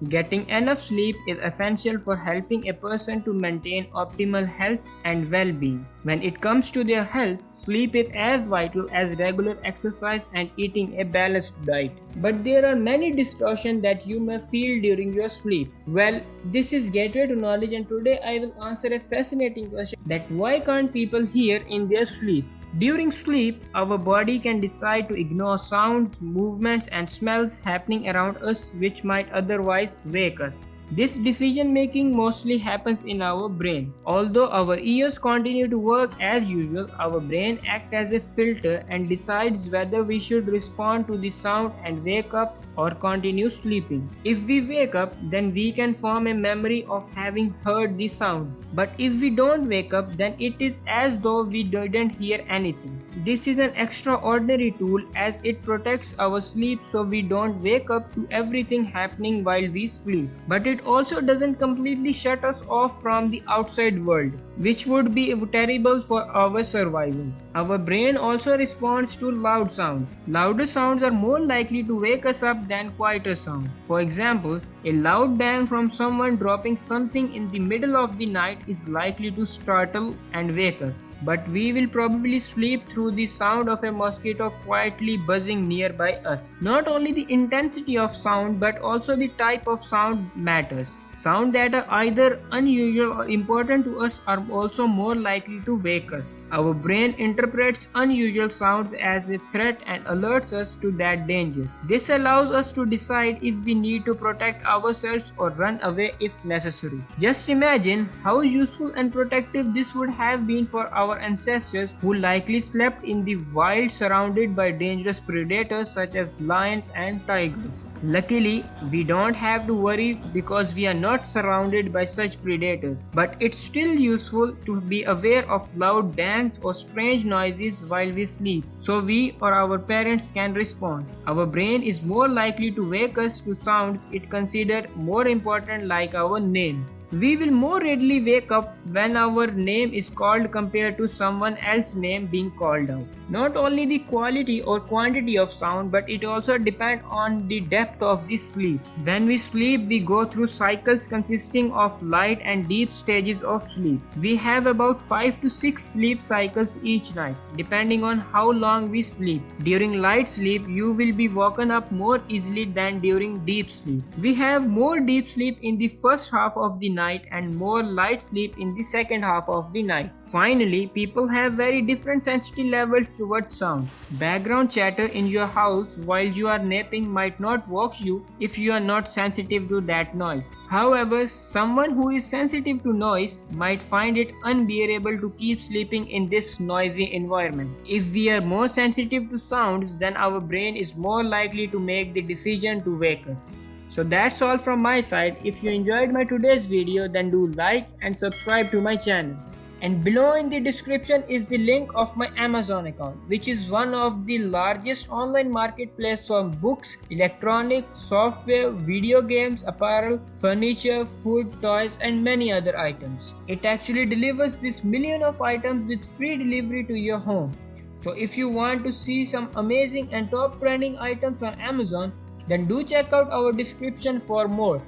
Getting enough sleep is essential for helping a person to maintain optimal health and well being. When it comes to their health, sleep is as vital as regular exercise and eating a balanced diet. But there are many distortions that you may feel during your sleep. Well, this is Gateway to Knowledge, and today I will answer a fascinating question that why can't people hear in their sleep? During sleep, our body can decide to ignore sounds, movements, and smells happening around us which might otherwise wake us. This decision making mostly happens in our brain. Although our ears continue to work as usual, our brain acts as a filter and decides whether we should respond to the sound and wake up or continue sleeping. If we wake up, then we can form a memory of having heard the sound. But if we don't wake up, then it is as though we didn't hear anything. This is an extraordinary tool as it protects our sleep so we don't wake up to everything happening while we sleep. But it also doesn't completely shut us off from the outside world, which would be terrible for our survival. Our brain also responds to loud sounds. Louder sounds are more likely to wake us up than quieter sounds. For example, a loud bang from someone dropping something in the middle of the night is likely to startle and wake us, but we will probably sleep through the sound of a mosquito quietly buzzing nearby us. Not only the intensity of sound but also the type of sound matters. Sound that are either unusual or important to us are also more likely to wake us. Our brain interprets unusual sounds as a threat and alerts us to that danger. This allows us to decide if we need to protect ourselves or run away if necessary. Just imagine how useful and protective this would have been for our ancestors who likely slept in the wild surrounded by dangerous predators such as lions and tigers. Luckily, we don't have to worry because we are not surrounded by such predators, but it's still useful to be aware of loud bangs or strange noises while we sleep so we or our parents can respond. Our brain is more likely to wake us to sounds it considers more important, like our name. We will more readily wake up when our name is called compared to someone else's name being called out. Not only the quality or quantity of sound, but it also depends on the depth of the sleep. When we sleep, we go through cycles consisting of light and deep stages of sleep. We have about 5 to 6 sleep cycles each night, depending on how long we sleep. During light sleep, you will be woken up more easily than during deep sleep. We have more deep sleep in the first half of the night and more light sleep in the second half of the night. Finally, people have very different sensitivity levels towards sound. Background chatter in your house while you are napping might not wake you if you are not sensitive to that noise. However, someone who is sensitive to noise might find it unbearable to keep sleeping in this noisy environment. If we are more sensitive to sounds, then our brain is more likely to make the decision to wake us. So that's all from my side. If you enjoyed my today's video, then do like and subscribe to my channel. And below in the description is the link of my Amazon account, which is one of the largest online marketplace for books, electronics, software, video games, apparel, furniture, food, toys, and many other items. It actually delivers this million of items with free delivery to your home. So if you want to see some amazing and top trending items on Amazon, then do check out our description for more.